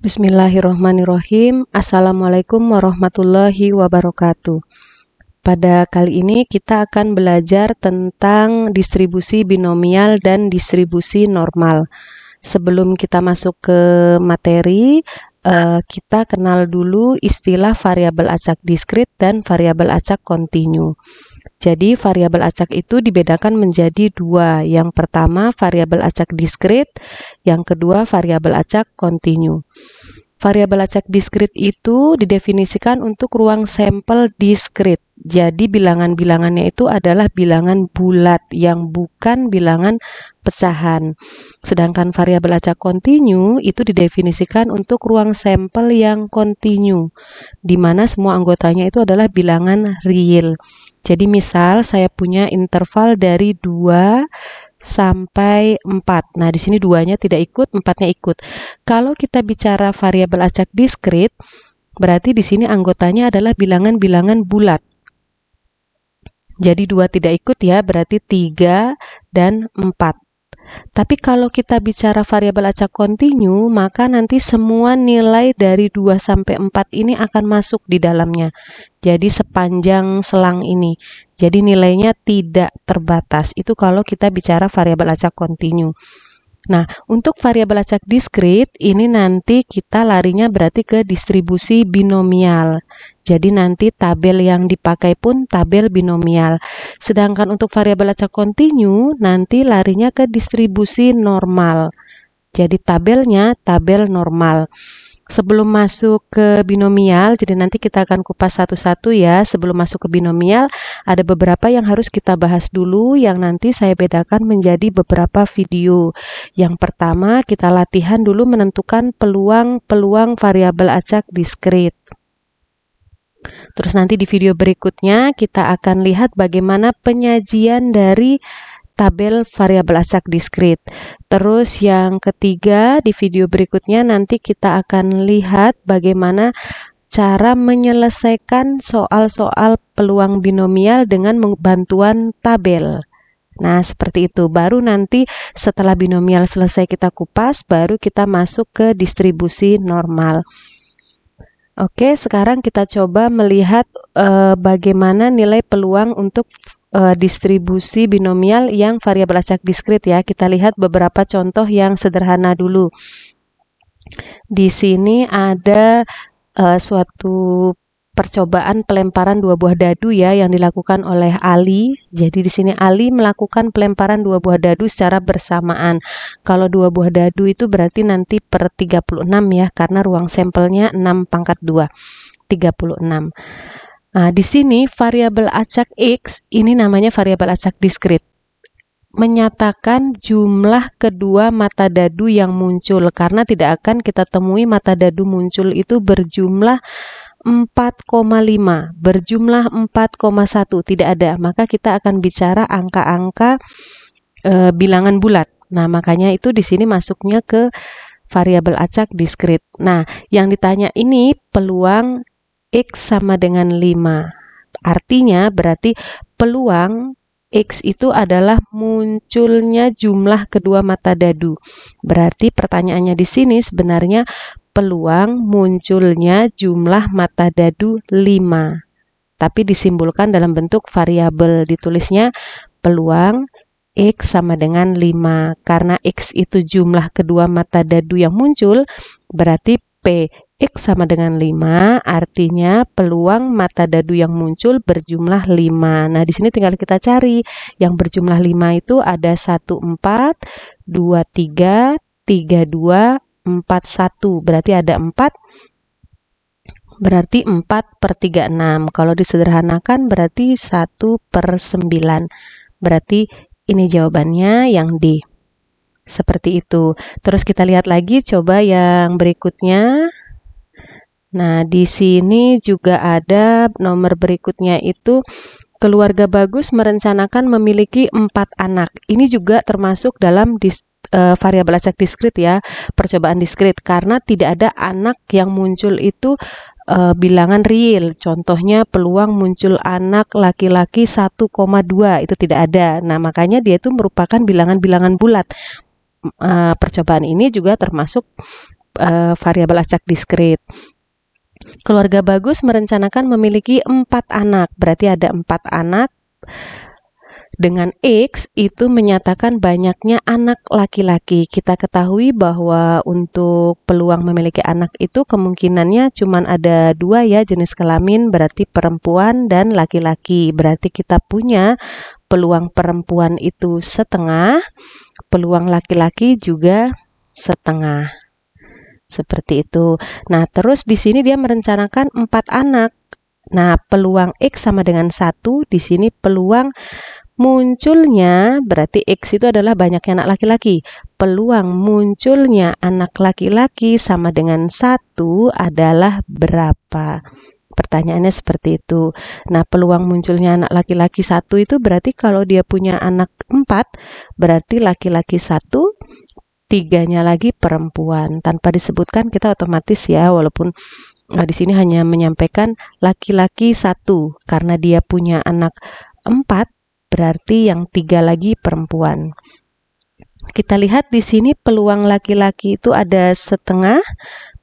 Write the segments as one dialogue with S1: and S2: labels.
S1: Bismillahirrohmanirrohim. Assalamualaikum warahmatullahi wabarakatuh. Pada kali ini kita akan belajar tentang distribusi binomial dan distribusi normal. Sebelum kita masuk ke materi, kita kenal dulu istilah variabel acak diskrit dan variabel acak kontinu. Jadi variabel acak itu dibedakan menjadi dua. Yang pertama variabel acak diskrit, yang kedua variabel acak kontinu. Variabel acak diskrit itu didefinisikan untuk ruang sampel diskrit. Jadi bilangan-bilangannya itu adalah bilangan bulat yang bukan bilangan pecahan. Sedangkan variabel acak kontinu itu didefinisikan untuk ruang sampel yang kontinu, di mana semua anggotanya itu adalah bilangan real. Jadi misal saya punya interval dari 2 sampai 4. Nah, di sini 2-nya tidak ikut, 4-nya ikut. Kalau kita bicara variabel acak diskrit, berarti di sini anggotanya adalah bilangan-bilangan bulat. Jadi 2 tidak ikut ya, berarti 3 dan 4. Tapi kalau kita bicara variabel acak kontinu, maka nanti semua nilai dari 2 sampai 4 ini akan masuk di dalamnya. Jadi sepanjang selang ini. Jadi nilainya tidak terbatas. Itu kalau kita bicara variabel acak kontinu. Nah, untuk variabel acak diskrit, ini nanti kita larinya berarti ke distribusi binomial. Jadi nanti tabel yang dipakai pun tabel binomial. Sedangkan untuk variabel acak kontinu, nanti larinya ke distribusi normal. Jadi tabelnya tabel normal. Sebelum masuk ke binomial, jadi nanti kita akan kupas satu-satu ya. Sebelum masuk ke binomial, ada beberapa yang harus kita bahas dulu yang nanti saya bedakan menjadi beberapa video. Yang pertama, kita latihan dulu menentukan peluang-peluang variabel acak diskrit. Terus nanti di video berikutnya kita akan lihat bagaimana penyajian dari tabel variabel acak diskrit. Terus yang ketiga, di video berikutnya nanti kita akan lihat bagaimana cara menyelesaikan soal-soal peluang binomial dengan bantuan tabel. Nah, seperti itu. Baru nanti setelah binomial selesai kita kupas, baru kita masuk ke distribusi normal. Oke, sekarang kita coba melihat bagaimana nilai peluang untuk distribusi binomial yang variabel acak diskrit ya. Kita lihat beberapa contoh yang sederhana dulu. Di sini ada suatu percobaan pelemparan 2 buah dadu ya yang dilakukan oleh Ali. Jadi di sini Ali melakukan pelemparan 2 buah dadu secara bersamaan. Kalau 2 buah dadu itu berarti nanti per 36 ya, karena ruang sampelnya 6 pangkat 2, 36. Nah, di sini variabel acak X ini namanya variabel acak diskrit. Menyatakan jumlah kedua mata dadu yang muncul, karena tidak akan kita temui mata dadu muncul itu berjumlah 4,5, berjumlah 4,1, tidak ada. Maka kita akan bicara angka-angka bilangan bulat. Nah, makanya itu di sini masuknya ke variabel acak diskrit. Nah, yang ditanya ini peluang X sama dengan 5. Artinya berarti peluang X itu adalah munculnya jumlah kedua mata dadu. Berarti pertanyaannya di sini sebenarnya peluang munculnya jumlah mata dadu 5. Tapi disimbolkan dalam bentuk variabel, ditulisnya peluang X sama dengan 5. Karena X itu jumlah kedua mata dadu yang muncul, berarti P X sama dengan 5, artinya peluang mata dadu yang muncul berjumlah 5. Nah, di sini tinggal kita cari. Yang berjumlah 5 itu ada 1, 4, 2, 3, 3, 2, 4, 1. Berarti ada 4. Berarti 4 per 36. Kalau disederhanakan berarti 1 per 9. Berarti ini jawabannya yang D. Seperti itu. Terus kita lihat lagi, coba yang berikutnya. Nah, di sini juga ada nomor berikutnya itu keluarga bagus merencanakan memiliki 4 anak. Ini juga termasuk dalam variabel acak diskrit ya, percobaan diskrit, karena tidak ada anak yang muncul itu bilangan real. Contohnya peluang muncul anak laki-laki 1,2 itu tidak ada. Nah, makanya dia itu merupakan bilangan-bilangan bulat. Percobaan ini juga termasuk variabel acak diskrit. Keluarga Bagus merencanakan memiliki 4 anak, berarti ada 4 anak. Dengan X itu menyatakan banyaknya anak laki-laki. Kita ketahui bahwa untuk peluang memiliki anak itu kemungkinannya cuma ada 2 ya, jenis kelamin, berarti perempuan dan laki-laki. Berarti kita punya peluang perempuan itu setengah, peluang laki-laki juga setengah. Seperti itu. Nah, terus di sini dia merencanakan 4 anak. Nah, peluang X sama dengan 1, di sini peluang munculnya, berarti X itu adalah banyaknya anak laki-laki. Peluang munculnya anak laki-laki sama dengan 1 adalah berapa? Pertanyaannya seperti itu. Nah, peluang munculnya anak laki-laki 1 itu berarti kalau dia punya anak 4, berarti laki-laki 1, 3-nya lagi perempuan. Tanpa disebutkan kita otomatis ya, walaupun di sini hanya menyampaikan laki-laki 1, karena dia punya anak 4, berarti yang 3 lagi perempuan. Kita lihat di sini peluang laki-laki itu ada setengah,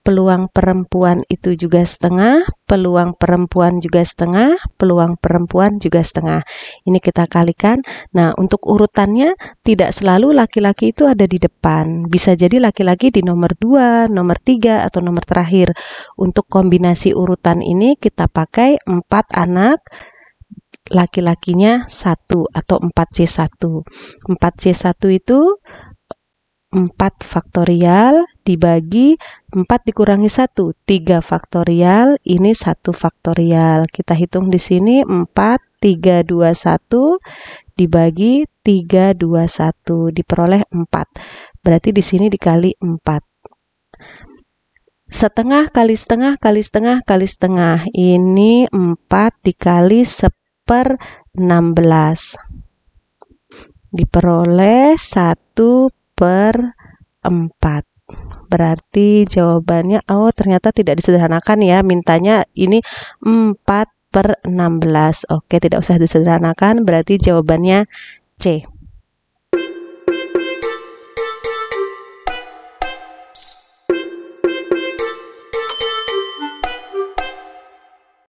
S1: peluang perempuan itu juga setengah, peluang perempuan juga setengah, peluang perempuan juga setengah. Ini kita kalikan. Nah, untuk urutannya tidak selalu laki-laki itu ada di depan. Bisa jadi laki-laki di nomor 2, nomor 3, atau nomor terakhir. Untuk kombinasi urutan ini kita pakai 4 anak, laki-lakinya 1 atau 4C1. 4C1 itu 4 faktorial dibagi 4 dikurangi 1, 3 faktorial, ini 1 faktorial. Kita hitung di sini 4, 3, 2, 1 dibagi 3, 2, 1 diperoleh 4. Berarti di sini dikali 4. Setengah kali setengah kali setengah kali setengah, ini 4 dikali 1/16 diperoleh 1/4. Berarti jawabannya, oh ternyata tidak disederhanakan ya, mintanya ini 4/16. Oke, tidak usah disederhanakan, berarti jawabannya C.